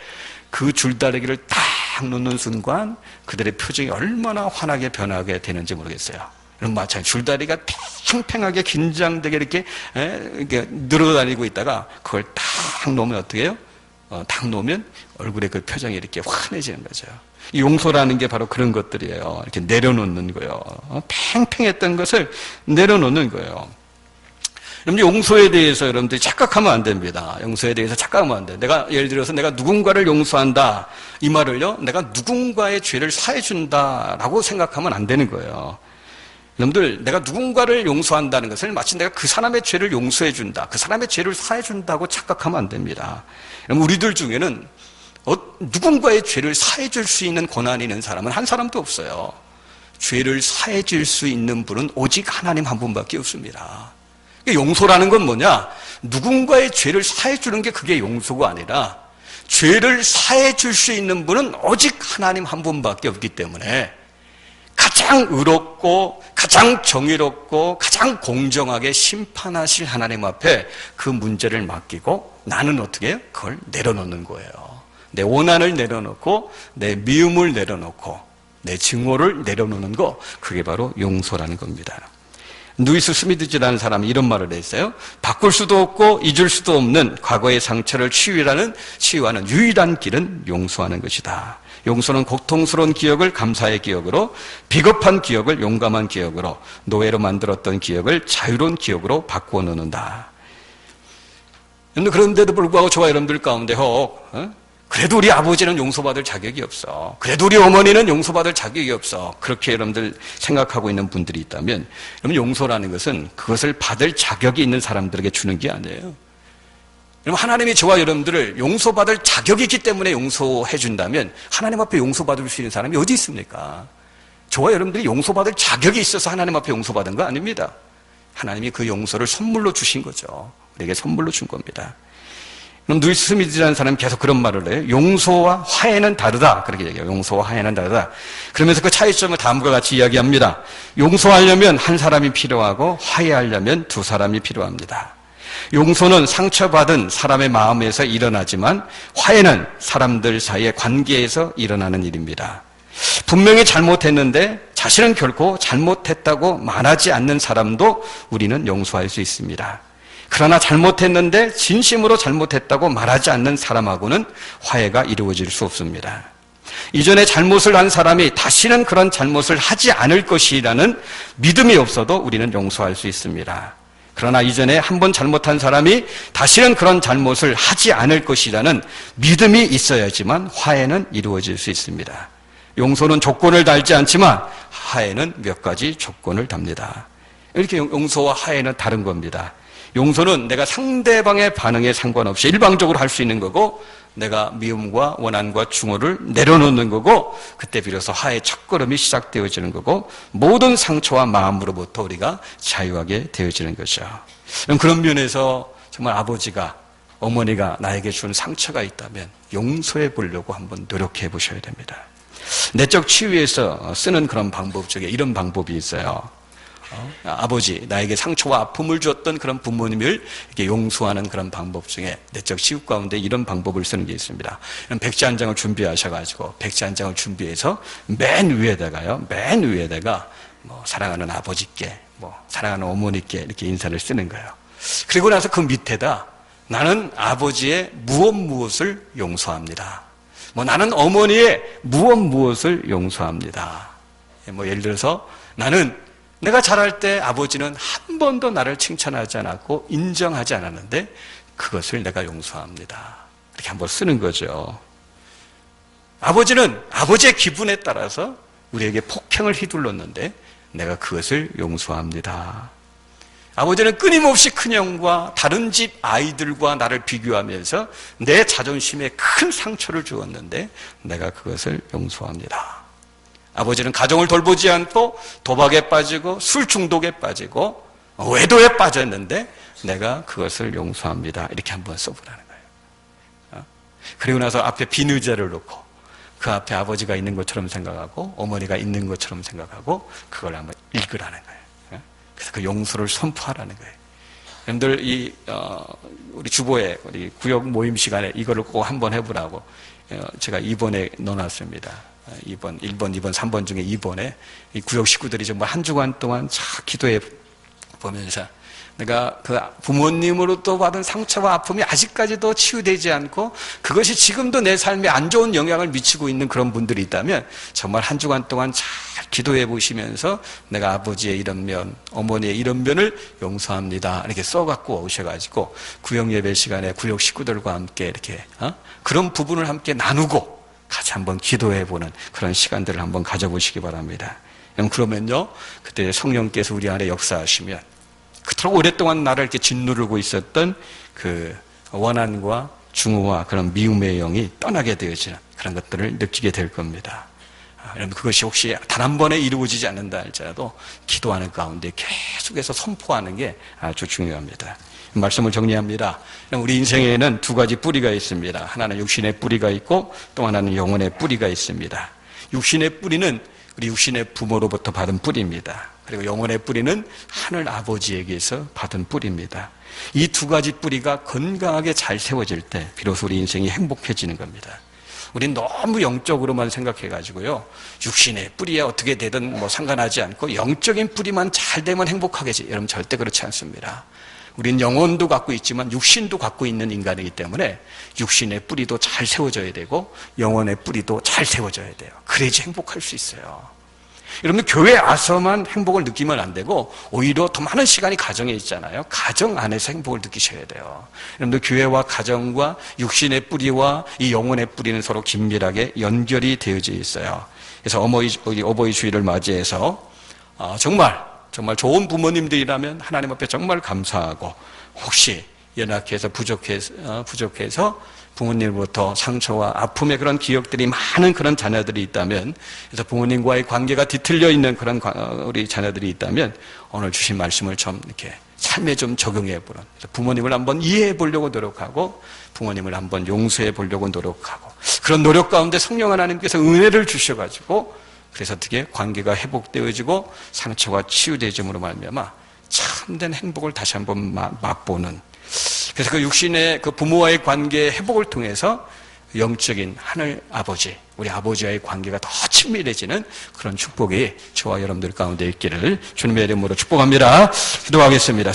그 줄다리기를 딱 놓는 순간 그들의 표정이 얼마나 환하게 변하게 되는지 모르겠어요. 그럼 마찬가지, 줄다리가 팽팽하게 긴장되게 이렇게 늘어다니고 있다가 그걸 딱 놓으면 어떻게 해요? 딱 놓으면 얼굴에 그 표정이 이렇게 환해지는 거죠. 용서라는 게 바로 그런 것들이에요. 이렇게 내려놓는 거예요. 팽팽했던 것을 내려놓는 거예요. 여러분, 용서에 대해서 여러분들이 착각하면 안 됩니다. 용서에 대해서 착각하면 안 돼요. 예를 들어서 내가 누군가를 용서한다. 이 말을요, 내가 누군가의 죄를 사해준다라고 생각하면 안 되는 거예요. 여러분들, 내가 누군가를 용서한다는 것을 마치 내가 그 사람의 죄를 용서해준다, 그 사람의 죄를 사해준다고 착각하면 안 됩니다. 여러분, 우리들 중에는 누군가의 죄를 사해줄 수 있는 권한이 있는 사람은 한 사람도 없어요. 죄를 사해줄 수 있는 분은 오직 하나님 한 분밖에 없습니다. 용서라는 건 뭐냐? 누군가의 죄를 사해주는 게 그게 용서가 아니라 죄를 사해줄 수 있는 분은 오직 하나님 한 분밖에 없기 때문에 가장 의롭고 가장 정의롭고 가장 공정하게 심판하실 하나님 앞에 그 문제를 맡기고 나는 어떻게 해요? 그걸 내려놓는 거예요. 내 원한을 내려놓고 내 미움을 내려놓고 내 증오를 내려놓는 거, 그게 바로 용서라는 겁니다. 루이스 스미드즈라는 사람이 이런 말을 했어요. 바꿀 수도 없고 잊을 수도 없는 과거의 상처를 치유하는 유일한 길은 용서하는 것이다. 용서는 고통스러운 기억을 감사의 기억으로, 비겁한 기억을 용감한 기억으로, 노예로 만들었던 기억을 자유로운 기억으로 바꾸어 놓는다. 그런데도 불구하고 저와 여러분들 가운데 그래도 우리 아버지는 용서받을 자격이 없어, 그래도 우리 어머니는 용서받을 자격이 없어, 그렇게 여러분들 생각하고 있는 분들이 있다면, 여러분, 용서라는 것은 그것을 받을 자격이 있는 사람들에게 주는 게 아니에요. 여러분, 하나님이 저와 여러분들을 용서받을 자격이 있기 때문에 용서해 준다면 하나님 앞에 용서받을 수 있는 사람이 어디 있습니까? 저와 여러분들이 용서받을 자격이 있어서 하나님 앞에 용서받은 거 아닙니다. 하나님이 그 용서를 선물로 주신 거죠. 우리에게 선물로 준 겁니다. 그럼 루이스 스미드라는 사람이 계속 그런 말을 해요. 용서와 화해는 다르다, 그렇게 얘기해요. 용서와 화해는 다르다. 그러면서 그 차이점을 다음과 같이 이야기합니다. 용서하려면 한 사람이 필요하고 화해하려면 두 사람이 필요합니다. 용서는 상처받은 사람의 마음에서 일어나지만 화해는 사람들 사이의 관계에서 일어나는 일입니다. 분명히 잘못했는데 자신은 결코 잘못했다고 말하지 않는 사람도 우리는 용서할 수 있습니다. 그러나 잘못했는데 진심으로 잘못했다고 말하지 않는 사람하고는 화해가 이루어질 수 없습니다. 이전에 잘못을 한 사람이 다시는 그런 잘못을 하지 않을 것이라는 믿음이 없어도 우리는 용서할 수 있습니다. 그러나 이전에 한 번 잘못한 사람이 다시는 그런 잘못을 하지 않을 것이라는 믿음이 있어야지만 화해는 이루어질 수 있습니다. 용서는 조건을 달지 않지만 화해는 몇 가지 조건을 답니다. 이렇게 용서와 화해는 다른 겁니다. 용서는 내가 상대방의 반응에 상관없이 일방적으로 할 수 있는 거고, 내가 미움과 원한과 증오를 내려놓는 거고, 그때 비로소 화해의 첫걸음이 시작되어지는 거고, 모든 상처와 마음으로부터 우리가 자유하게 되어지는 거죠. 그런 면에서 정말 아버지가, 어머니가 나에게 준 상처가 있다면 용서해 보려고 한번 노력해 보셔야 됩니다. 내적 치유에서 쓰는 그런 방법 중에 이런 방법이 있어요. 아버지, 나에게 상처와 아픔을 주었던 그런 부모님을 이렇게 용서하는 그런 방법 중에 내적 치유 가운데 이런 방법을 쓰는 게 있습니다. 백지 한 장을 준비하셔가지고 백지 한 장을 준비해서 맨 위에다가 사랑하는 아버지께, 사랑하는 어머니께 이렇게 인사를 쓰는 거예요. 그리고 나서 그 밑에다 나는 아버지의 무엇을 용서합니다. 나는 어머니의 무엇을 용서합니다. 예를 들어서 나는 내가 자랄 때 아버지는 한 번도 나를 칭찬하지 않았고 인정하지 않았는데 그것을 내가 용서합니다. 이렇게 한번 쓰는 거죠. 아버지는 아버지의 기분에 따라서 우리에게 폭행을 휘둘렀는데 내가 그것을 용서합니다. 아버지는 끊임없이 큰형과 다른 집 아이들과 나를 비교하면서 내 자존심에 큰 상처를 주었는데 내가 그것을 용서합니다. 아버지는 가정을 돌보지 않고 도박에 빠지고 술 중독에 빠지고 외도에 빠졌는데 내가 그것을 용서합니다. 이렇게 한번 써보라는 거예요. 그리고 나서 앞에 빈 의자를 놓고 그 앞에 아버지가 있는 것처럼 생각하고 어머니가 있는 것처럼 생각하고 그걸 한번 읽으라는 거예요. 그래서 그 용서를 선포하라는 거예요. 여러분들 우리 주보에 우리 구역 모임 시간에 이거를 꼭 한번 해보라고 제가 2번에 넣어놨습니다. 1번, 2번, 3번 중에 2번에 이 구역 식구들이 정말 한 주간 동안 잘 기도해 보면서 내가 그 부모님으로부터 받은 상처와 아픔이 아직까지도 치유되지 않고 그것이 지금도 내 삶에 안 좋은 영향을 미치고 있는 그런 분들이 있다면 정말 한 주간 동안 잘 기도해 보시면서 내가 아버지의 이런 면, 어머니의 이런 면을 용서합니다. 이렇게 써갖고 오셔가지고 구역 예배 시간에 구역 식구들과 함께 이렇게 그런 부분을 함께 나누고 같이 한번 기도해 보는 그런 시간들을 한번 가져보시기 바랍니다. 그러면요, 그때 성령께서 우리 안에 역사하시면 그토록 오랫동안 나를 이렇게 짓누르고 있었던 그 원한과 중후와 그런 미움의 영이 떠나게 되어지는 그런 것들을 느끼게 될 겁니다. 여러분, 그것이 혹시 단 한 번에 이루어지지 않는다 할지라도 기도하는 가운데 계속해서 선포하는 게 아주 중요합니다. 말씀을 정리합니다. 우리 인생에는 두 가지 뿌리가 있습니다. 하나는 육신의 뿌리가 있고 또 하나는 영혼의 뿌리가 있습니다. 육신의 뿌리는 우리 육신의 부모로부터 받은 뿌리입니다. 그리고 영혼의 뿌리는 하늘 아버지에게서 받은 뿌리입니다. 이 두 가지 뿌리가 건강하게 잘 세워질 때 비로소 우리 인생이 행복해지는 겁니다. 우린 너무 영적으로만 생각해가지고요, 육신의 뿌리에 어떻게 되든 뭐 상관하지 않고 영적인 뿌리만 잘 되면 행복하겠지. 여러분, 절대 그렇지 않습니다. 우린 영혼도 갖고 있지만 육신도 갖고 있는 인간이기 때문에 육신의 뿌리도 잘 세워져야 되고 영혼의 뿌리도 잘 세워져야 돼요. 그래야지 행복할 수 있어요. 여러분, 교회 와서만 행복을 느끼면 안 되고 오히려 더 많은 시간이 가정에 있잖아요. 가정 안에서 행복을 느끼셔야 돼요. 여러분들, 교회와 가정과 육신의 뿌리와 이 영혼의 뿌리는 서로 긴밀하게 연결이 되어져 있어요. 그래서 어버이 주일을 맞이해서 정말 좋은 부모님들이라면 하나님 앞에 정말 감사하고, 혹시 연약해서 부족해서 부모님으로부터 상처와 아픔의 그런 기억들이 많은 그런 자녀들이 있다면, 그래서 부모님과의 관계가 뒤틀려 있는 그런 우리 자녀들이 있다면 오늘 주신 말씀을 좀 이렇게 삶에 좀 적용해 보는, 부모님을 한번 이해해 보려고 노력하고 부모님을 한번 용서해 보려고 노력하고, 그런 노력 가운데 성령 하나님께서 은혜를 주셔가지고 그래서 어떻게 관계가 회복되어지고 상처가 치유되짐으로 말미암아 참된 행복을 다시 한번 맛보는, 그래서 그 육신의 그 부모와의 관계 회복을 통해서 영적인 하늘 아버지, 우리 아버지와의 관계가 더 친밀해지는 그런 축복이 저와 여러분들 가운데 있기를 주님의 이름으로 축복합니다. 기도하겠습니다.